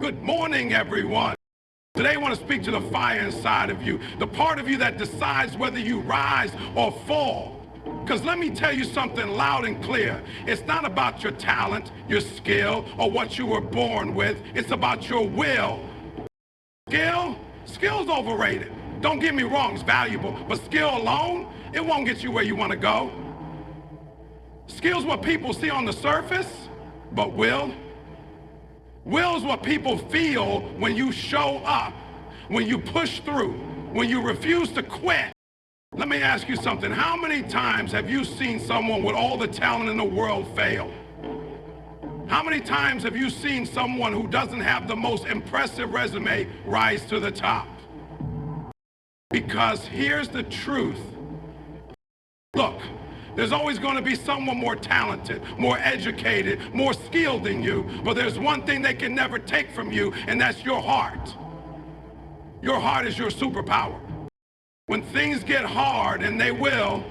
Good morning, everyone. Today I want to speak to the fire inside of you, the part of you that decides whether you rise or fall. Because let me tell you something loud and clear. It's not about your talent, your skill, or what you were born with. It's about your will. Skill's overrated. Don't get me wrong, it's valuable. But skill alone, it won't get you where you want to go. Skill's what people see on the surface, but will is what people feel when you show up, when you push through, when you refuse to quit. Let me ask you something. How many times have you seen someone with all the talent in the world fail? How many times have you seen someone who doesn't have the most impressive resume rise to the top? Because here's the truth. Look, there's always going to be someone more talented, more educated, more skilled than you, but there's one thing they can never take from you, and that's your heart. Your heart is your superpower. When things get hard, and they will,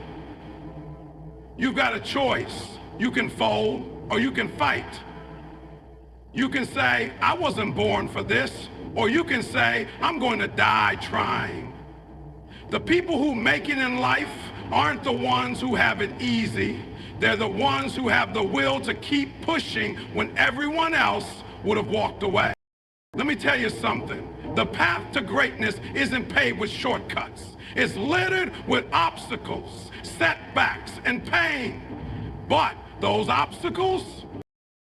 you've got a choice. You can fold or you can fight. You can say, I wasn't born for this, or you can say, I'm going to die trying. The people who make it in life aren't the ones who have it easy. They're the ones who have the will to keep pushing when everyone else would have walked away. Let me tell you something. The path to greatness isn't paved with shortcuts. It's littered with obstacles, setbacks, and pain. But those obstacles,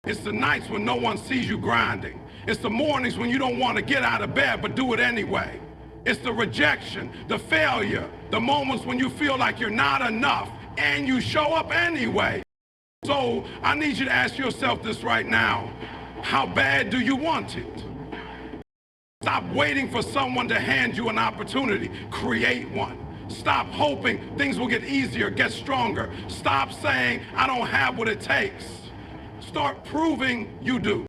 it's the nights when no one sees you grinding. It's the mornings when you don't want to get out of bed but do it anyway. It's the rejection, the failure, the moments when you feel like you're not enough and you show up anyway. So I need you to ask yourself this right now. How bad do you want it? Stop waiting for someone to hand you an opportunity. Create one. Stop hoping things will get easier, get stronger. Stop saying, I don't have what it takes. Start proving you do.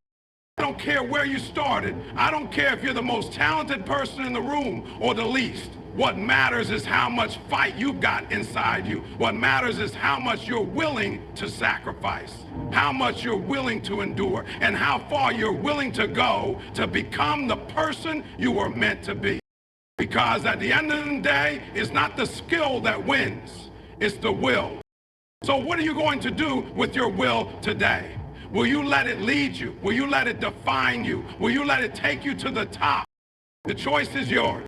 I don't care where you started. I don't care if you're the most talented person in the room or the least. What matters is how much fight you've got inside you. What matters is how much you're willing to sacrifice, how much you're willing to endure, and how far you're willing to go to become the person you were meant to be. Because at the end of the day, it's not the skill that wins, it's the will. So what are you going to do with your will today? Will you let it lead you? Will you let it define you? Will you let it take you to the top? The choice is yours.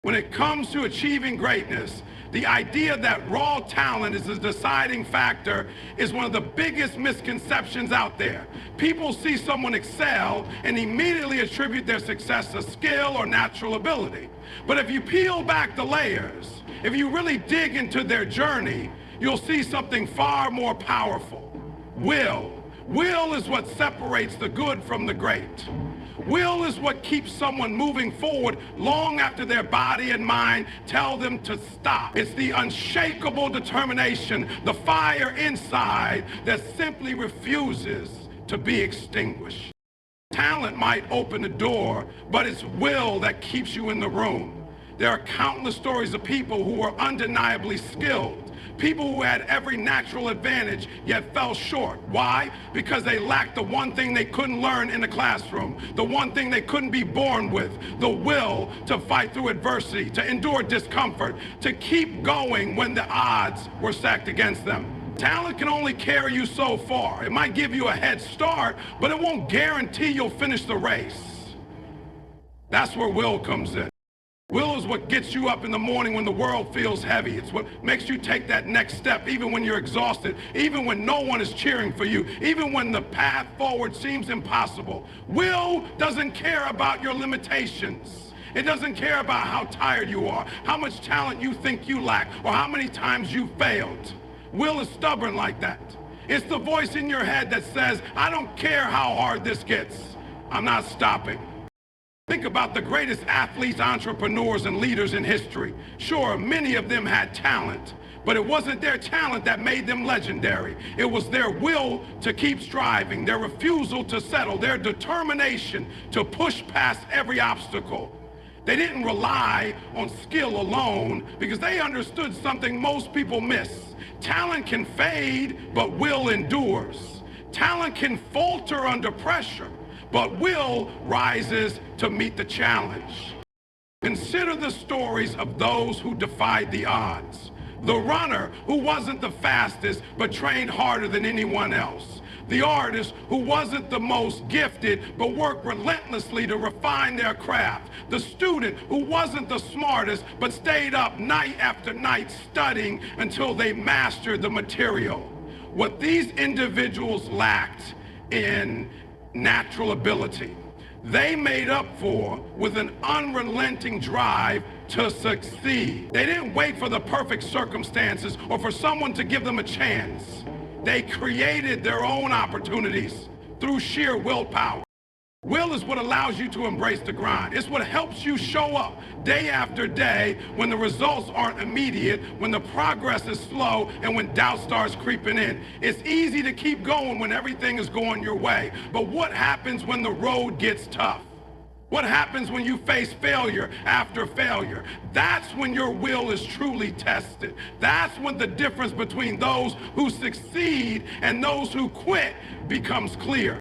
When it comes to achieving greatness, the idea that raw talent is the deciding factor is one of the biggest misconceptions out there. People see someone excel and immediately attribute their success to skill or natural ability. But if you peel back the layers, if you really dig into their journey, you'll see something far more powerful. Will. Will is what separates the good from the great. Will is what keeps someone moving forward long after their body and mind tell them to stop. It's the unshakable determination, the fire inside that simply refuses to be extinguished. Talent might open the door, but it's will that keeps you in the room. There are countless stories of people who were undeniably skilled. People who had every natural advantage yet fell short. Why? Because they lacked the one thing they couldn't learn in the classroom, the one thing they couldn't be born with, the will to fight through adversity, to endure discomfort, to keep going when the odds were stacked against them. Talent can only carry you so far. It might give you a head start, but it won't guarantee you'll finish the race. That's where will comes in. Will is what gets you up in the morning when the world feels heavy. It's what makes you take that next step even when you're exhausted, even when no one is cheering for you, even when the path forward seems impossible. Will doesn't care about your limitations. It doesn't care about how tired you are, how much talent you think you lack, or how many times you failed. Will is stubborn like that. It's the voice in your head that says, I don't care how hard this gets. I'm not stopping. Think about the greatest athletes, entrepreneurs, and leaders in history. Sure, many of them had talent, but it wasn't their talent that made them legendary. It was their will to keep striving, their refusal to settle, their determination to push past every obstacle. They didn't rely on skill alone because they understood something most people miss. Talent can fade, but will endures. Talent can falter under pressure, but will rises to meet the challenge. Consider the stories of those who defied the odds. The runner who wasn't the fastest but trained harder than anyone else. The artist who wasn't the most gifted but worked relentlessly to refine their craft. The student who wasn't the smartest but stayed up night after night studying until they mastered the material. What these individuals lacked in natural ability, they made up for with an unrelenting drive to succeed. They didn't wait for the perfect circumstances or for someone to give them a chance. They created their own opportunities through sheer willpower. Will is what allows you to embrace the grind. It's what helps you show up day after day when the results aren't immediate, when the progress is slow, and when doubt starts creeping in. It's easy to keep going when everything is going your way. But what happens when the road gets tough? What happens when you face failure after failure? That's when your will is truly tested. That's when the difference between those who succeed and those who quit becomes clear.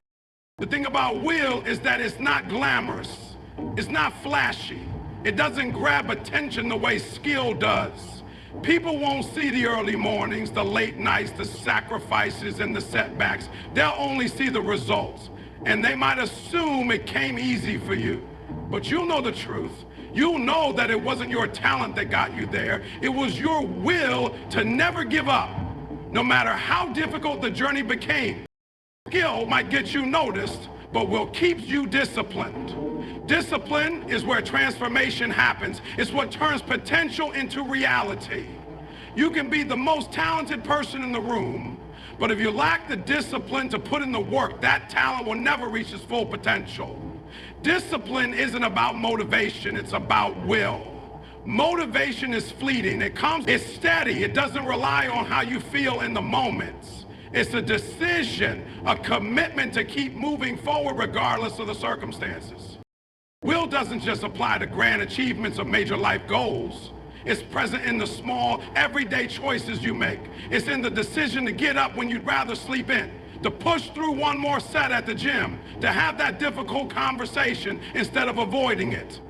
The thing about will is that it's not glamorous. It's not flashy. It doesn't grab attention the way skill does. People won't see the early mornings, the late nights, the sacrifices, and the setbacks. They'll only see the results. And they might assume it came easy for you. But you'll know the truth. You'll know that it wasn't your talent that got you there. It was your will to never give up, no matter how difficult the journey became. Skill might get you noticed, but will keep you disciplined. Discipline is where transformation happens. It's what turns potential into reality. You can be the most talented person in the room, but if you lack the discipline to put in the work, that talent will never reach its full potential. Discipline isn't about motivation, it's about will. Motivation is fleeting. It's steady. It doesn't rely on how you feel in the moments. It's a decision, a commitment to keep moving forward regardless of the circumstances. Will doesn't just apply to grand achievements or major life goals. It's present in the small, everyday choices you make. It's in the decision to get up when you'd rather sleep in, to push through one more set at the gym, to have that difficult conversation instead of avoiding it.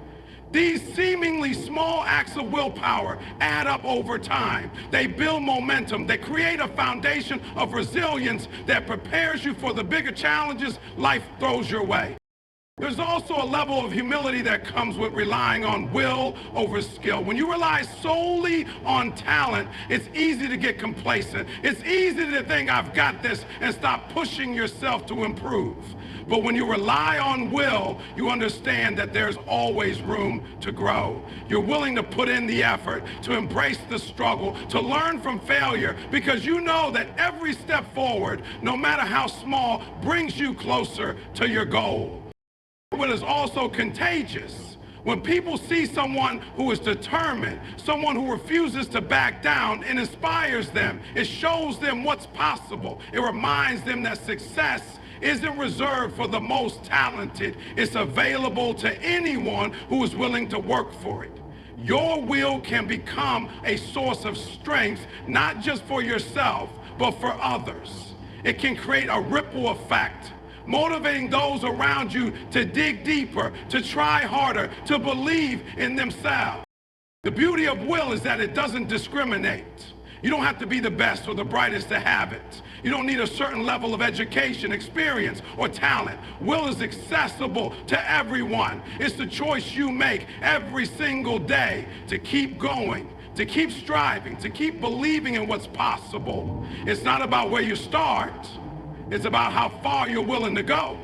These seemingly small acts of willpower add up over time. They build momentum. They create a foundation of resilience that prepares you for the bigger challenges life throws your way. There's also a level of humility that comes with relying on will over skill. When you rely solely on talent, it's easy to get complacent. It's easy to think, I've got this, and stop pushing yourself to improve. But when you rely on will, you understand that there's always room to grow. You're willing to put in the effort, to embrace the struggle, to learn from failure, because you know that every step forward, no matter how small, brings you closer to your goal. Will is also contagious. When people see someone who is determined, someone who refuses to back down, it inspires them. It shows them what's possible. It reminds them that success isn't reserved for the most talented. It's available to anyone who is willing to work for it. Your will can become a source of strength, not just for yourself, but for others. It can create a ripple effect, motivating those around you to dig deeper, to try harder, to believe in themselves. The beauty of will is that it doesn't discriminate. You don't have to be the best or the brightest to have it. You don't need a certain level of education, experience, or talent. Will is accessible to everyone. It's the choice you make every single day to keep going, to keep striving, to keep believing in what's possible. It's not about where you start. It's about how far you're willing to go.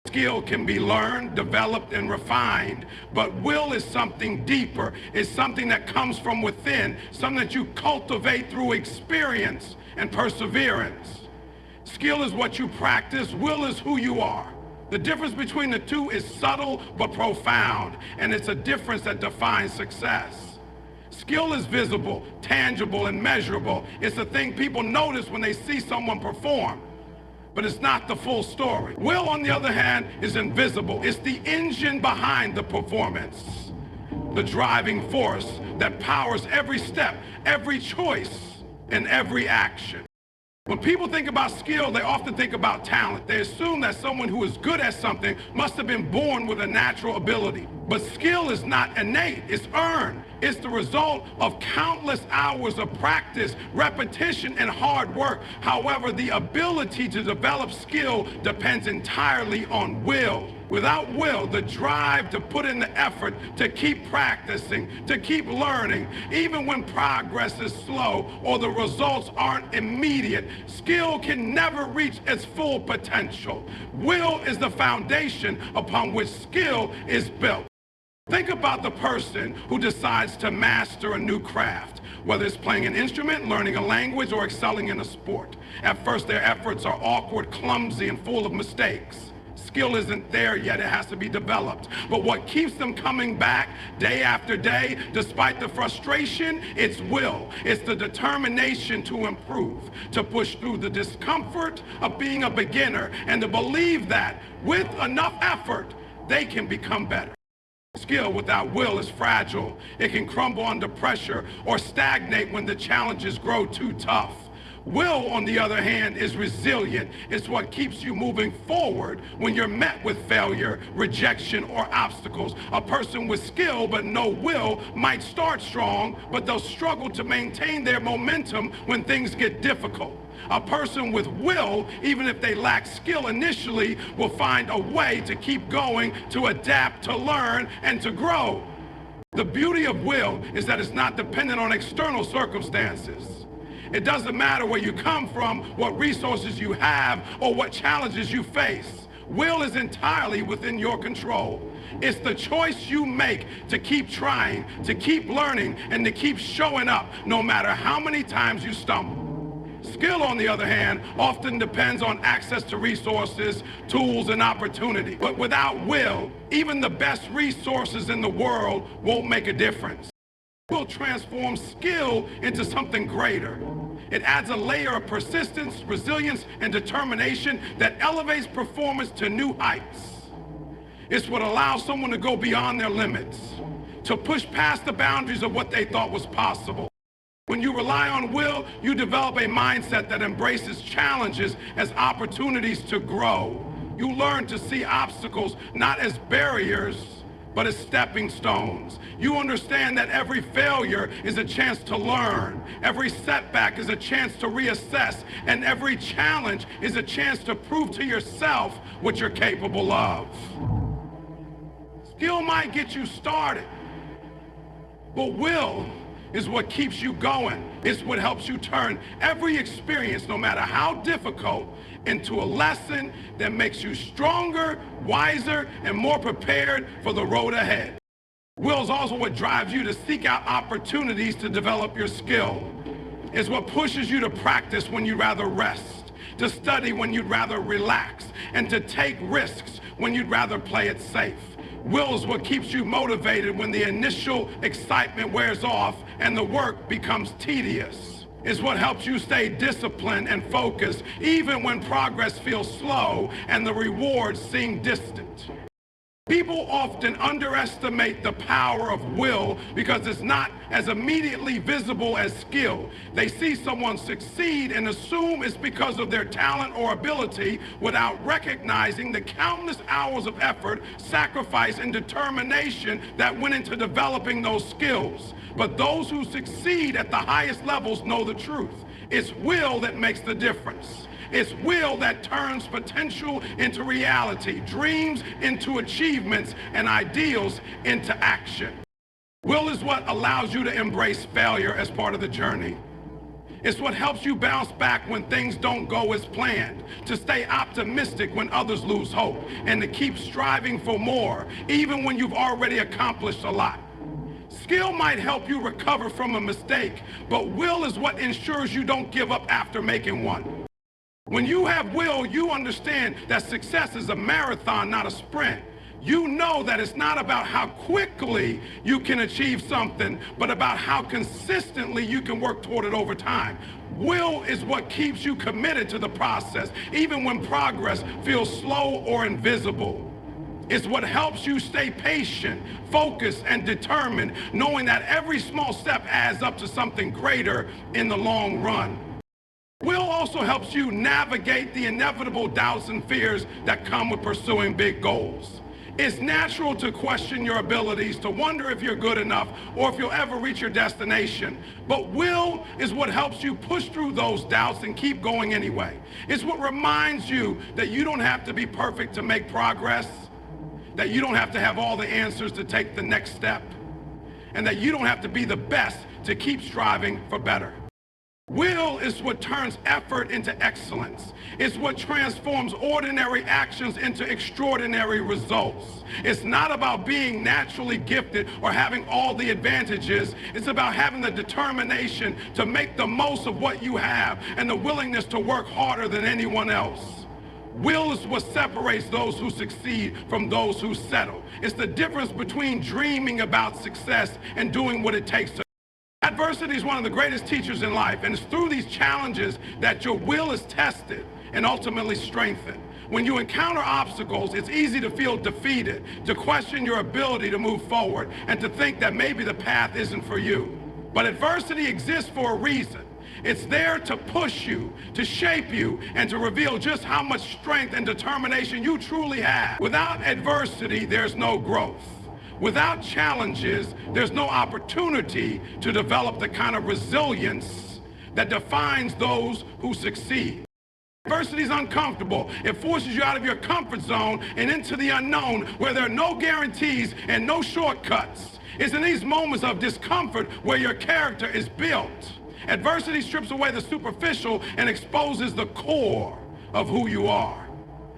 Skill can be learned, developed, and refined, but will is something deeper. It's something that comes from within, something that you cultivate through experience and perseverance. Skill is what you practice. Will is who you are. The difference between the two is subtle but profound, and it's a difference that defines success. Skill is visible, tangible, and measurable. It's the thing people notice when they see someone perform, but it's not the full story. Will, on the other hand, is invisible. It's the engine behind the performance, the driving force that powers every step, every choice, and every action. When people think about skill, they often think about talent. They assume that someone who is good at something must have been born with a natural ability. But skill is not innate, it's earned. It's the result of countless hours of practice, repetition, and hard work. However, the ability to develop skill depends entirely on will. Without will, the drive to put in the effort, to keep practicing, to keep learning, even when progress is slow or the results aren't immediate, skill can never reach its full potential. Will is the foundation upon which skill is built. Think about the person who decides to master a new craft, whether it's playing an instrument, learning a language, or excelling in a sport. At first, their efforts are awkward, clumsy, and full of mistakes. Skill isn't there yet, it has to be developed. But what keeps them coming back day after day, despite the frustration, it's will. It's the determination to improve, to push through the discomfort of being a beginner, and to believe that with enough effort, they can become better. Skill without will is fragile. It can crumble under pressure or stagnate when the challenges grow too tough. Will, on the other hand, is resilient. It's what keeps you moving forward when you're met with failure, rejection, or obstacles. A person with skill but no will might start strong, but they'll struggle to maintain their momentum when things get difficult. A person with will, even if they lack skill initially, will find a way to keep going, to adapt, to learn, and to grow. The beauty of will is that it's not dependent on external circumstances. It doesn't matter where you come from, what resources you have, or what challenges you face. Will is entirely within your control. It's the choice you make to keep trying, to keep learning, and to keep showing up, no matter how many times you stumble. Skill, on the other hand, often depends on access to resources, tools, and opportunity. But without will, even the best resources in the world won't make a difference. Will transforms skill into something greater. It adds a layer of persistence, resilience, and determination that elevates performance to new heights. It's what allows someone to go beyond their limits, to push past the boundaries of what they thought was possible. When you rely on will, you develop a mindset that embraces challenges as opportunities to grow. You learn to see obstacles not as barriers, but as stepping stones. You understand that every failure is a chance to learn, every setback is a chance to reassess, and every challenge is a chance to prove to yourself what you're capable of. Skill might get you started, but will is what keeps you going. It's what helps you turn every experience, no matter how difficult, into a lesson that makes you stronger, wiser, and more prepared for the road ahead. Will is also what drives you to seek out opportunities to develop your skill. It's what pushes you to practice when you'd rather rest, to study when you'd rather relax, and to take risks when you'd rather play it safe. Will is what keeps you motivated when the initial excitement wears off and the work becomes tedious. It's what helps you stay disciplined and focused, even when progress feels slow and the rewards seem distant. People often underestimate the power of will because it's not as immediately visible as skill. They see someone succeed and assume it's because of their talent or ability without recognizing the countless hours of effort, sacrifice, and determination that went into developing those skills. But those who succeed at the highest levels know the truth. It's will that makes the difference. It's will that turns potential into reality, dreams into achievements, and ideals into action. Will is what allows you to embrace failure as part of the journey. It's what helps you bounce back when things don't go as planned, to stay optimistic when others lose hope, and to keep striving for more, even when you've already accomplished a lot. Skill might help you recover from a mistake, but will is what ensures you don't give up after making one. When you have will, you understand that success is a marathon, not a sprint. You know that it's not about how quickly you can achieve something, but about how consistently you can work toward it over time. Will is what keeps you committed to the process, even when progress feels slow or invisible. It's what helps you stay patient, focused, and determined, knowing that every small step adds up to something greater in the long run. Will also helps you navigate the inevitable doubts and fears that come with pursuing big goals. It's natural to question your abilities, to wonder if you're good enough or if you'll ever reach your destination. But will is what helps you push through those doubts and keep going anyway. It's what reminds you that you don't have to be perfect to make progress, that you don't have to have all the answers to take the next step, and that you don't have to be the best to keep striving for better. Will is what turns effort into excellence. It's what transforms ordinary actions into extraordinary results. It's not about being naturally gifted or having all the advantages. It's about having the determination to make the most of what you have and the willingness to work harder than anyone else. Will is what separates those who succeed from those who settle. It's the difference between dreaming about success and doing what it takes to. Adversity is one of the greatest teachers in life, and it's through these challenges that your will is tested and ultimately strengthened. When you encounter obstacles, it's easy to feel defeated, to question your ability to move forward, and to think that maybe the path isn't for you. But adversity exists for a reason. It's there to push you, to shape you, and to reveal just how much strength and determination you truly have. Without adversity, there's no growth. Without challenges, there's no opportunity to develop the kind of resilience that defines those who succeed. Adversity is uncomfortable. It forces you out of your comfort zone and into the unknown where there are no guarantees and no shortcuts. It's in these moments of discomfort where your character is built. Adversity strips away the superficial and exposes the core of who you are.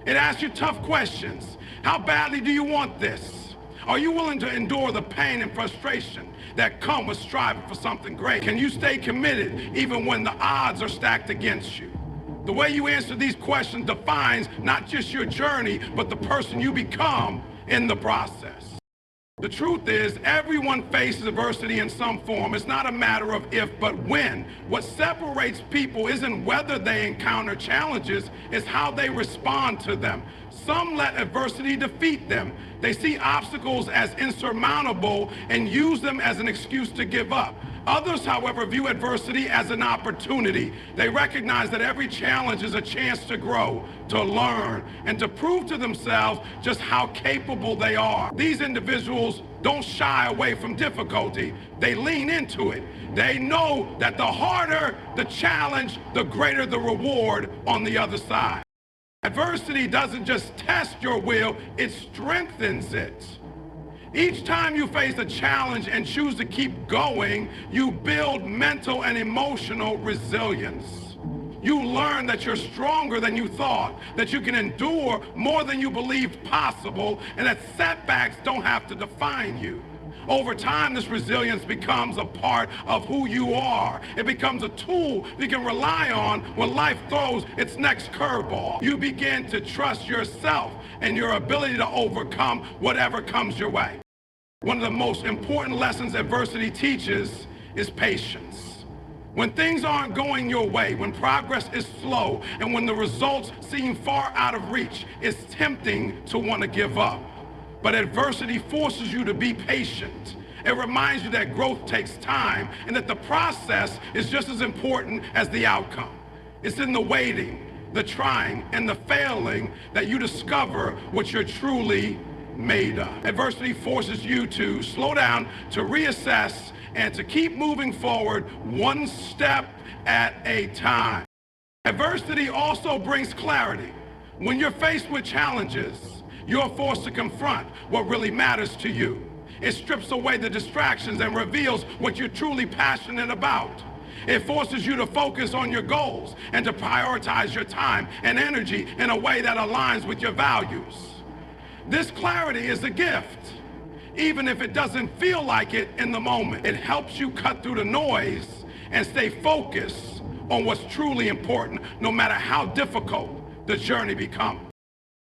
It asks you tough questions. How badly do you want this? Are you willing to endure the pain and frustration that come with striving for something great? Can you stay committed even when the odds are stacked against you? The way you answer these questions defines not just your journey, but the person you become in the process. The truth is, everyone faces adversity in some form. It's not a matter of if, but when. What separates people isn't whether they encounter challenges, it's how they respond to them. Some let adversity defeat them. They see obstacles as insurmountable and use them as an excuse to give up. Others, however, view adversity as an opportunity. They recognize that every challenge is a chance to grow, to learn, and to prove to themselves just how capable they are. These individuals don't shy away from difficulty. They lean into it. They know that the harder the challenge, the greater the reward on the other side. Adversity doesn't just test your will, it strengthens it. Each time you face a challenge and choose to keep going, you build mental and emotional resilience. You learn that you're stronger than you thought, that you can endure more than you believed possible, and that setbacks don't have to define you. Over time, this resilience becomes a part of who you are. It becomes a tool you can rely on when life throws its next curveball. You begin to trust yourself and your ability to overcome whatever comes your way. One of the most important lessons adversity teaches is patience. When things aren't going your way, when progress is slow, and when the results seem far out of reach, it's tempting to want to give up. But adversity forces you to be patient. It reminds you that growth takes time and that the process is just as important as the outcome. It's in the waiting, the trying, and the failing that you discover what you're truly made of. Adversity forces you to slow down, to reassess, and to keep moving forward one step at a time. Adversity also brings clarity. When you're faced with challenges, you're forced to confront what really matters to you. It strips away the distractions and reveals what you're truly passionate about. It forces you to focus on your goals and to prioritize your time and energy in a way that aligns with your values. This clarity is a gift, even if it doesn't feel like it in the moment. It helps you cut through the noise and stay focused on what's truly important, no matter how difficult the journey becomes.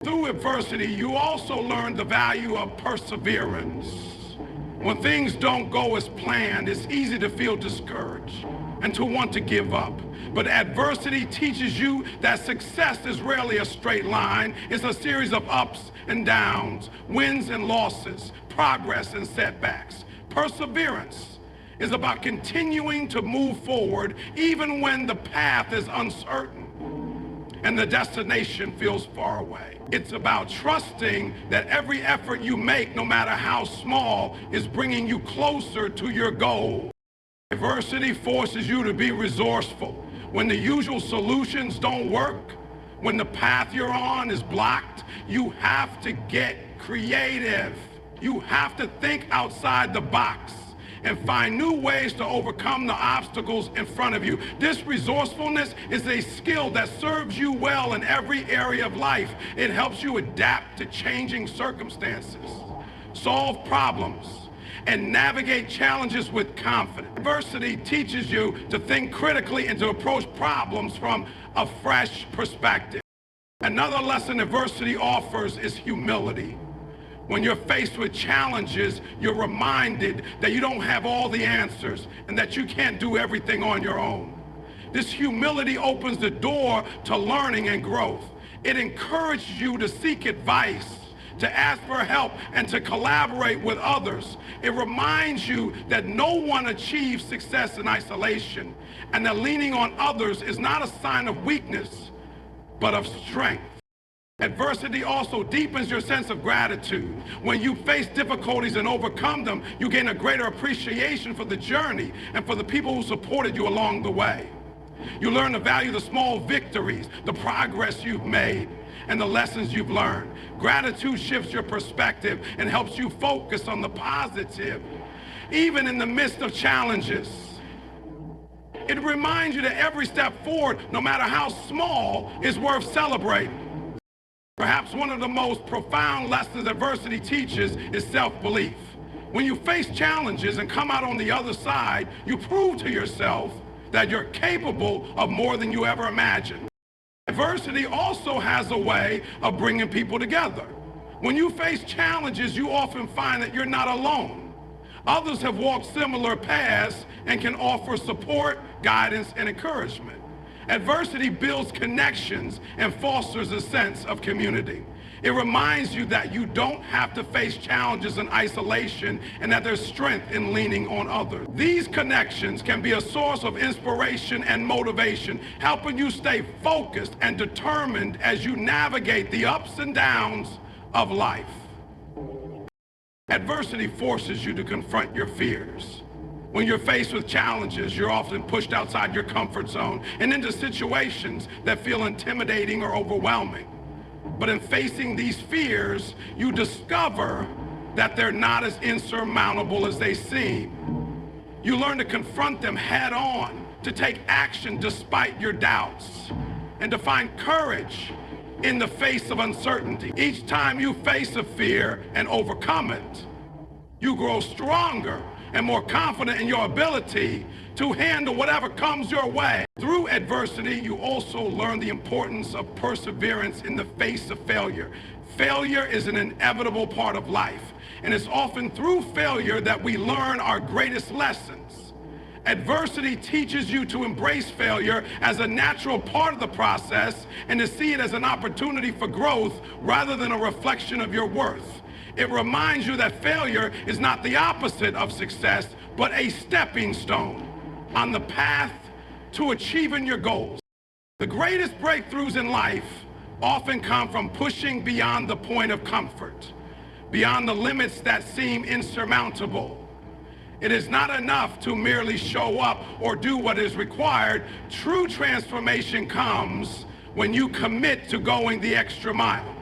Through adversity, you also learn the value of perseverance. When things don't go as planned, it's easy to feel discouraged and to want to give up. But adversity teaches you that success is rarely a straight line. It's a series of ups and downs, wins and losses, progress and setbacks. Perseverance is about continuing to move forward even when the path is uncertain and the destination feels far away. It's about trusting that every effort you make, no matter how small, is bringing you closer to your goal. Adversity forces you to be resourceful. When the usual solutions don't work, when the path you're on is blocked, you have to get creative. You have to think outside the box and find new ways to overcome the obstacles in front of you. This resourcefulness is a skill that serves you well in every area of life. It helps you adapt to changing circumstances, solve problems, and navigate challenges with confidence. Adversity teaches you to think critically and to approach problems from a fresh perspective. Another lesson adversity offers is humility. When you're faced with challenges, you're reminded that you don't have all the answers and that you can't do everything on your own. This humility opens the door to learning and growth. It encourages you to seek advice, to ask for help, and to collaborate with others. It reminds you that no one achieves success in isolation, and that leaning on others is not a sign of weakness, but of strength. Adversity also deepens your sense of gratitude. When you face difficulties and overcome them, you gain a greater appreciation for the journey and for the people who supported you along the way. You learn to value the small victories, the progress you've made, and the lessons you've learned. Gratitude shifts your perspective and helps you focus on the positive, even in the midst of challenges. It reminds you that every step forward, no matter how small, is worth celebrating. Perhaps one of the most profound lessons adversity teaches is self-belief. When you face challenges and come out on the other side, you prove to yourself that you're capable of more than you ever imagined. Adversity also has a way of bringing people together. When you face challenges, you often find that you're not alone. Others have walked similar paths and can offer support, guidance, and encouragement. Adversity builds connections and fosters a sense of community. It reminds you that you don't have to face challenges in isolation and that there's strength in leaning on others. These connections can be a source of inspiration and motivation, helping you stay focused and determined as you navigate the ups and downs of life. Adversity forces you to confront your fears. When you're faced with challenges, you're often pushed outside your comfort zone and into situations that feel intimidating or overwhelming. But in facing these fears, you discover that they're not as insurmountable as they seem. You learn to confront them head on, to take action despite your doubts, and to find courage in the face of uncertainty. Each time you face a fear and overcome it, you grow stronger and more confident in your ability to handle whatever comes your way. Through adversity, you also learn the importance of perseverance in the face of failure. Failure is an inevitable part of life, and it's often through failure that we learn our greatest lessons. Adversity teaches you to embrace failure as a natural part of the process and to see it as an opportunity for growth rather than a reflection of your worth. It reminds you that failure is not the opposite of success, but a stepping stone on the path to achieving your goals. The greatest breakthroughs in life often come from pushing beyond the point of comfort, beyond the limits that seem insurmountable. It is not enough to merely show up or do what is required. True transformation comes when you commit to going the extra mile.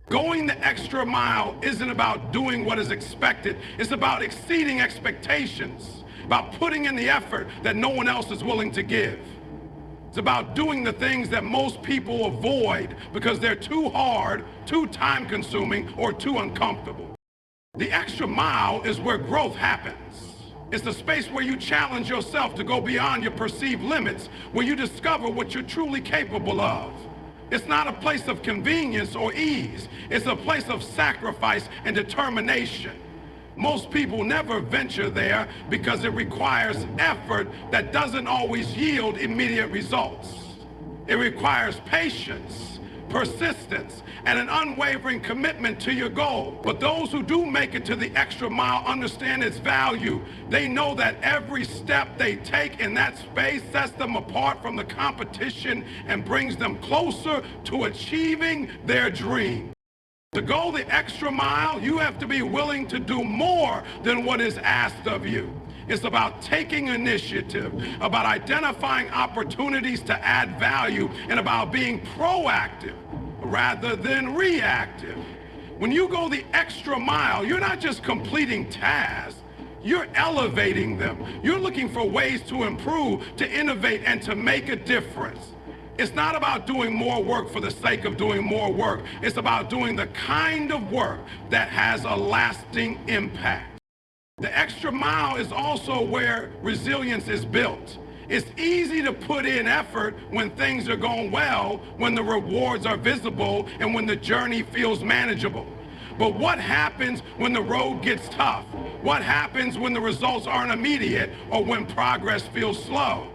Going the extra mile isn't about doing what is expected. It's about exceeding expectations, about putting in the effort that no one else is willing to give. It's about doing the things that most people avoid because they're too hard, too time-consuming, or too uncomfortable. The extra mile is where growth happens. It's the space where you challenge yourself to go beyond your perceived limits, where you discover what you're truly capable of. It's not a place of convenience or ease. It's a place of sacrifice and determination. Most people never venture there because it requires effort that doesn't always yield immediate results. It requires patience, persistence, and an unwavering commitment to your goal. But those who do make it to the extra mile understand its value. They know that every step they take in that space sets them apart from the competition and brings them closer to achieving their dream. To go the extra mile, you have to be willing to do more than what is asked of you. It's about taking initiative, about identifying opportunities to add value, and about being proactive rather than reactive. When you go the extra mile, you're not just completing tasks, you're elevating them. You're looking for ways to improve, to innovate, and to make a difference. It's not about doing more work for the sake of doing more work. It's about doing the kind of work that has a lasting impact. The extra mile is also where resilience is built. It's easy to put in effort when things are going well, when the rewards are visible, and when the journey feels manageable. But what happens when the road gets tough? What happens when the results aren't immediate or when progress feels slow?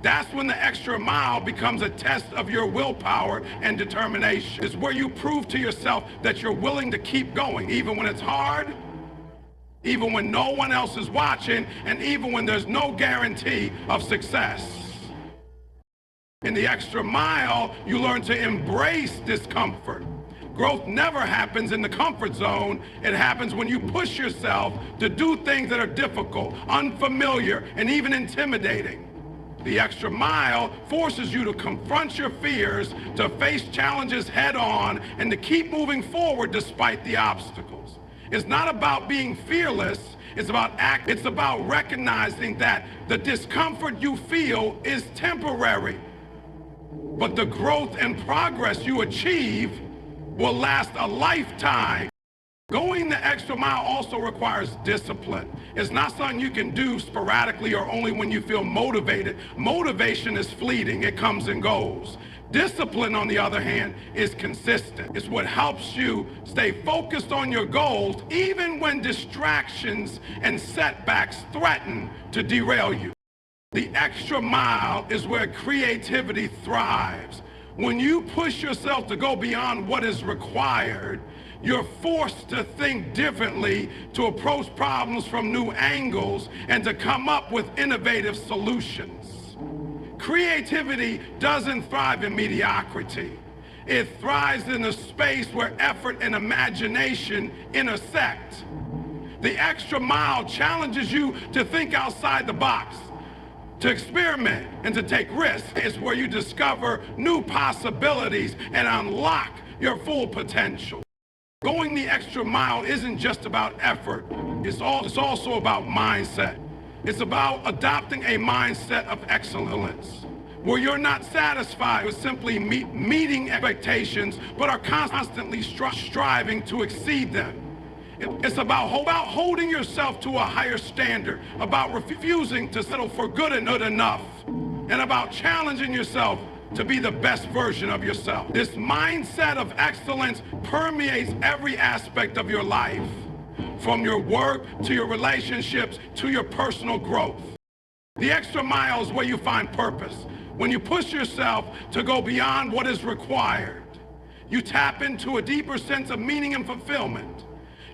That's when the extra mile becomes a test of your willpower and determination. It's where you prove to yourself that you're willing to keep going, even when it's hard, even when no one else is watching, and even when there's no guarantee of success. In the extra mile, you learn to embrace discomfort. Growth never happens in the comfort zone. It happens when you push yourself to do things that are difficult, unfamiliar, and even intimidating. The extra mile forces you to confront your fears, to face challenges head on, and to keep moving forward despite the obstacles. It's not about being fearless, it's about recognizing that the discomfort you feel is temporary, but the growth and progress you achieve will last a lifetime. Going the extra mile also requires discipline. It's not something you can do sporadically or only when you feel motivated. Motivation is fleeting, it comes and goes. Discipline, on the other hand, is consistent. It's what helps you stay focused on your goals even when distractions and setbacks threaten to derail you. The extra mile is where creativity thrives. When you push yourself to go beyond what is required, you're forced to think differently, to approach problems from new angles, and to come up with innovative solutions. Creativity doesn't thrive in mediocrity. It thrives in a space where effort and imagination intersect. The extra mile challenges you to think outside the box, to experiment, and to take risks. It's where you discover new possibilities and unlock your full potential. Going the extra mile isn't just about effort. It's also about mindset. It's about adopting a mindset of excellence, where you're not satisfied with simply meeting expectations, but are constantly striving to exceed them. It's about holding yourself to a higher standard, about refusing to settle for good and not enough, and about challenging yourself to be the best version of yourself. This mindset of excellence permeates every aspect of your life, from your work to your relationships to your personal growth. The extra mile is where you find purpose. When you push yourself to go beyond what is required, you tap into a deeper sense of meaning and fulfillment.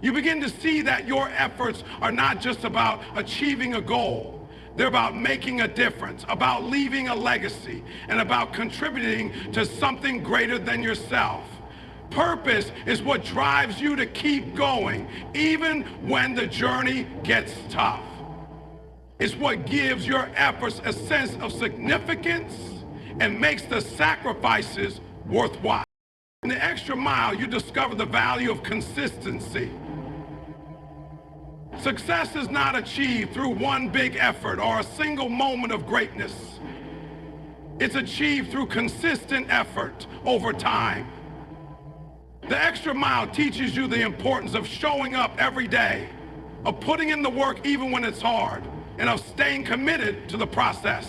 You begin to see that your efforts are not just about achieving a goal. They're about making a difference, about leaving a legacy, and about contributing to something greater than yourself. Purpose is what drives you to keep going, even when the journey gets tough. It's what gives your efforts a sense of significance and makes the sacrifices worthwhile. In the extra mile, you discover the value of consistency. Success is not achieved through one big effort or a single moment of greatness. It's achieved through consistent effort over time. The extra mile teaches you the importance of showing up every day, of putting in the work even when it's hard, and of staying committed to the process.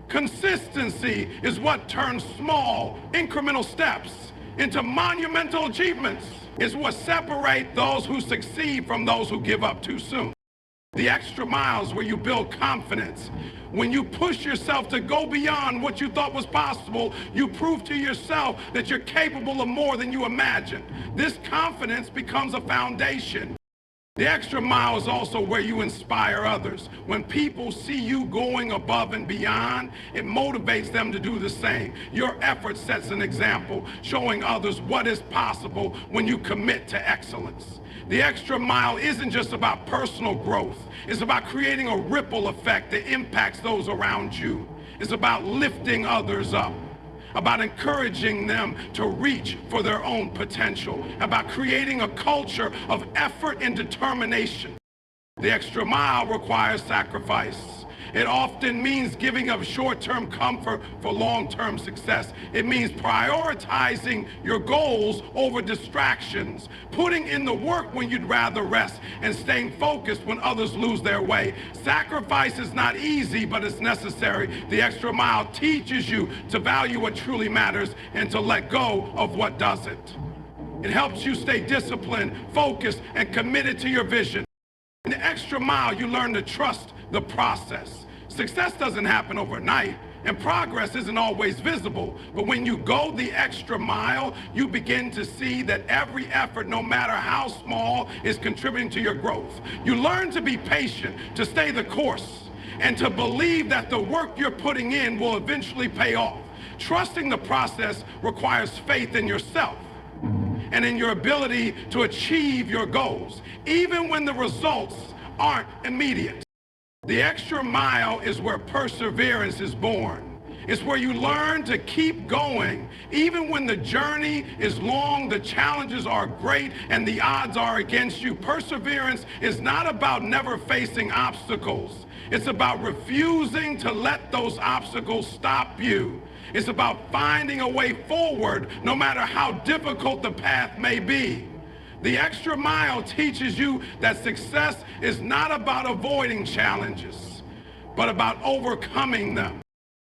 Consistency is what turns small, incremental steps into monumental achievements. It's what separates those who succeed from those who give up too soon. The extra miles where you build confidence. When you push yourself to go beyond what you thought was possible, you prove to yourself that you're capable of more than you imagined. This confidence becomes a foundation. The extra mile is also where you inspire others. When people see you going above and beyond, it motivates them to do the same. Your effort sets an example, showing others what is possible when you commit to excellence. The extra mile isn't just about personal growth. It's about creating a ripple effect that impacts those around you. It's about lifting others up, about encouraging them to reach for their own potential, about creating a culture of effort and determination. The extra mile requires sacrifice. It often means giving up short-term comfort for long-term success. It means prioritizing your goals over distractions, putting in the work when you'd rather rest, and staying focused when others lose their way. Sacrifice is not easy, but it's necessary. The extra mile teaches you to value what truly matters and to let go of what doesn't. It helps you stay disciplined, focused, and committed to your vision. In the extra mile, you learn to trust the process. Success doesn't happen overnight, and progress isn't always visible. But when you go the extra mile, you begin to see that every effort, no matter how small, is contributing to your growth. You learn to be patient, to stay the course, and to believe that the work you're putting in will eventually pay off. Trusting the process requires faith in yourself and in your ability to achieve your goals, even when the results aren't immediate. The extra mile is where perseverance is born. It's where you learn to keep going, even when the journey is long, the challenges are great, and the odds are against you. Perseverance is not about never facing obstacles. It's about refusing to let those obstacles stop you. It's about finding a way forward, no matter how difficult the path may be. The extra mile teaches you that success is not about avoiding challenges, but about overcoming them.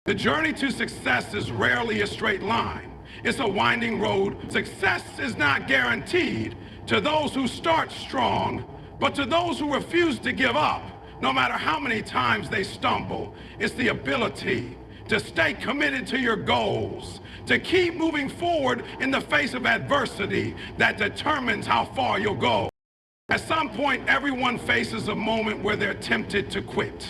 The journey to success is rarely a straight line. It's a winding road. Success is not guaranteed to those who start strong, but to those who refuse to give up, no matter how many times they stumble. It's the ability to stay committed to your goals, to keep moving forward in the face of adversity that determines how far you'll go. At some point, everyone faces a moment where they're tempted to quit.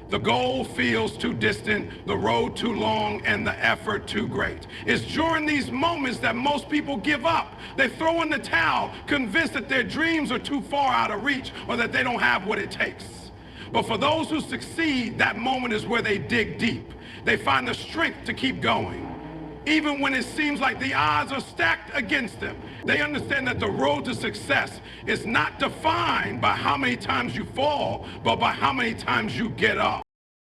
The goal feels too distant, the road too long, and the effort too great. It's during these moments that most people give up. They throw in the towel, convinced that their dreams are too far out of reach or that they don't have what it takes. But for those who succeed, that moment is where they dig deep. They find the strength to keep going, even when it seems like the odds are stacked against them. They understand that the road to success is not defined by how many times you fall, but by how many times you get up.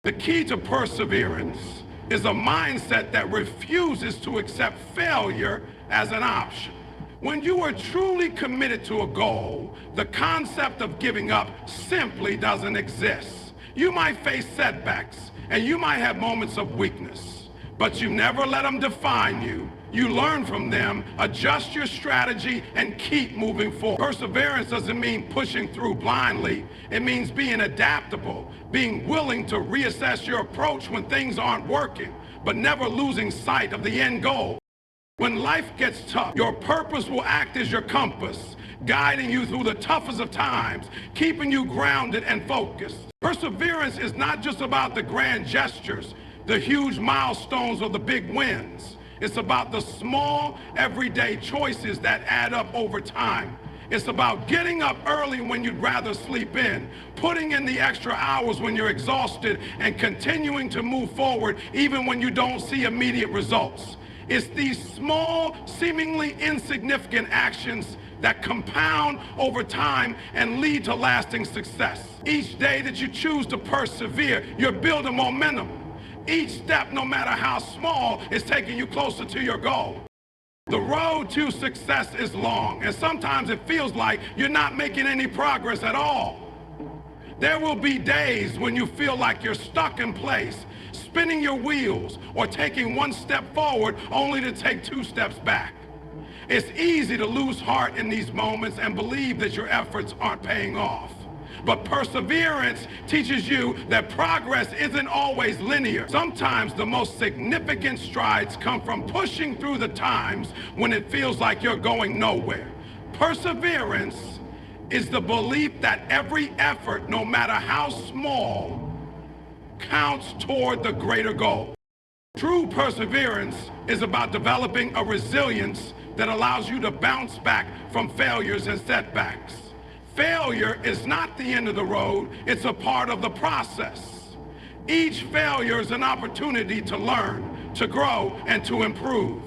The key to perseverance is a mindset that refuses to accept failure as an option. When you are truly committed to a goal, the concept of giving up simply doesn't exist. You might face setbacks, and you might have moments of weakness, but you never let them define you. You learn from them, adjust your strategy, and keep moving forward. Perseverance doesn't mean pushing through blindly. It means being adaptable, being willing to reassess your approach when things aren't working, but never losing sight of the end goal. When life gets tough, your purpose will act as your compass, guiding you through the toughest of times, keeping you grounded and focused. Perseverance is not just about the grand gestures, the huge milestones or the big wins. It's about the small, everyday choices that add up over time. It's about getting up early when you'd rather sleep in, putting in the extra hours when you're exhausted, and continuing to move forward even when you don't see immediate results. It's these small, seemingly insignificant actions that compound over time and lead to lasting success. Each day that you choose to persevere, you're building momentum. Each step, no matter how small, is taking you closer to your goal. The road to success is long, and sometimes it feels like you're not making any progress at all. There will be days when you feel like you're stuck in place, spinning your wheels, or taking one step forward only to take two steps back. It's easy to lose heart in these moments and believe that your efforts aren't paying off. But perseverance teaches you that progress isn't always linear. Sometimes the most significant strides come from pushing through the times when it feels like you're going nowhere. Perseverance is the belief that every effort, no matter how small, counts toward the greater goal. True perseverance is about developing a resilience that allows you to bounce back from failures and setbacks. Failure is not the end of the road, it's a part of the process. Each failure is an opportunity to learn, to grow, and to improve.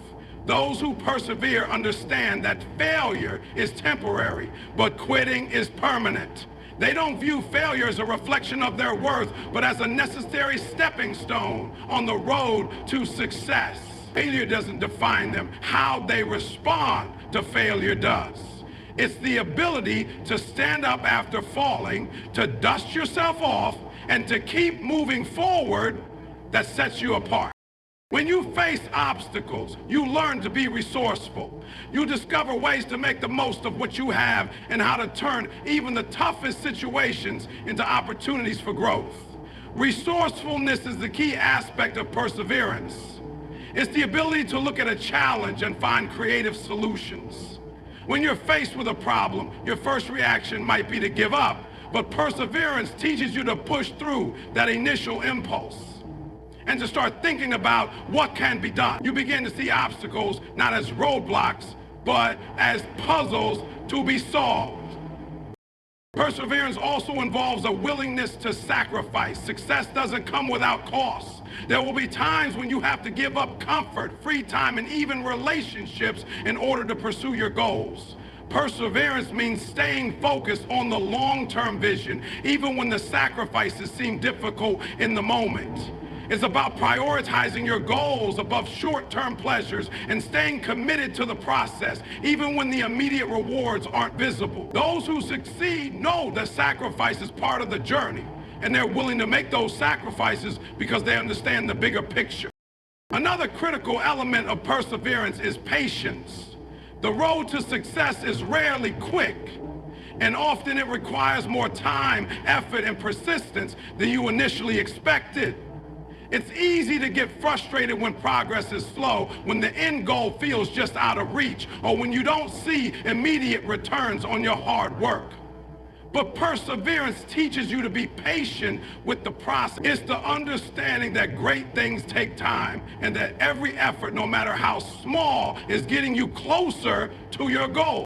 Those who persevere understand that failure is temporary, but quitting is permanent. They don't view failure as a reflection of their worth, but as a necessary stepping stone on the road to success. Failure doesn't define them. How they respond to failure does. It's the ability to stand up after falling, to dust yourself off, and to keep moving forward that sets you apart. When you face obstacles, you learn to be resourceful. You discover ways to make the most of what you have and how to turn even the toughest situations into opportunities for growth. Resourcefulness is the key aspect of perseverance. It's the ability to look at a challenge and find creative solutions. When you're faced with a problem, your first reaction might be to give up, but perseverance teaches you to push through that initial impulse and to start thinking about what can be done. You begin to see obstacles not as roadblocks, but as puzzles to be solved. Perseverance also involves a willingness to sacrifice. Success doesn't come without costs. There will be times when you have to give up comfort, free time, and even relationships in order to pursue your goals. Perseverance means staying focused on the long-term vision, even when the sacrifices seem difficult in the moment. It's about prioritizing your goals above short-term pleasures and staying committed to the process, even when the immediate rewards aren't visible. Those who succeed know that sacrifice is part of the journey, and they're willing to make those sacrifices because they understand the bigger picture. Another critical element of perseverance is patience. The road to success is rarely quick, and often it requires more time, effort, and persistence than you initially expected. It's easy to get frustrated when progress is slow, when the end goal feels just out of reach, or when you don't see immediate returns on your hard work. But perseverance teaches you to be patient with the process. It's the understanding that great things take time and that every effort, no matter how small, is getting you closer to your goal.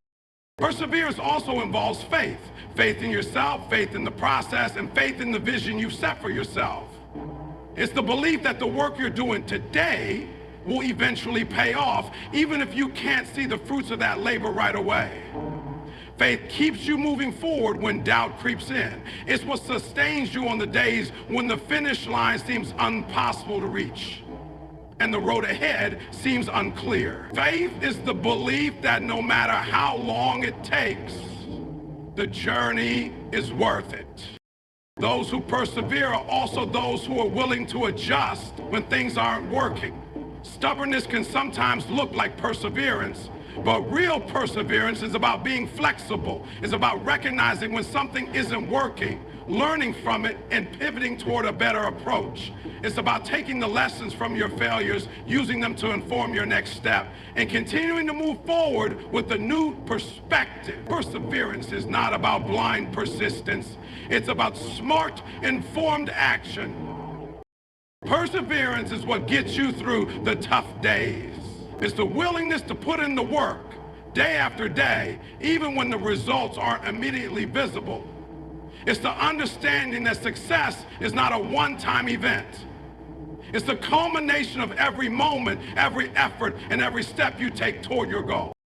Perseverance also involves faith. Faith in yourself, faith in the process, and faith in the vision you set for yourself. It's the belief that the work you're doing today will eventually pay off, even if you can't see the fruits of that labor right away. Faith keeps you moving forward when doubt creeps in. It's what sustains you on the days when the finish line seems impossible to reach and the road ahead seems unclear. Faith is the belief that no matter how long it takes, the journey is worth it. Those who persevere are also those who are willing to adjust when things aren't working. Stubbornness can sometimes look like perseverance, but real perseverance is about being flexible. It's about recognizing when something isn't working, learning from it, and pivoting toward a better approach. It's about taking the lessons from your failures, using them to inform your next step, and continuing to move forward with a new perspective. Perseverance is not about blind persistence. It's about smart, informed action. Perseverance is what gets you through the tough days. It's the willingness to put in the work day after day, even when the results aren't immediately visible. It's the understanding that success is not a one-time event. It's the culmination of every moment, every effort, and every step you take toward your goal.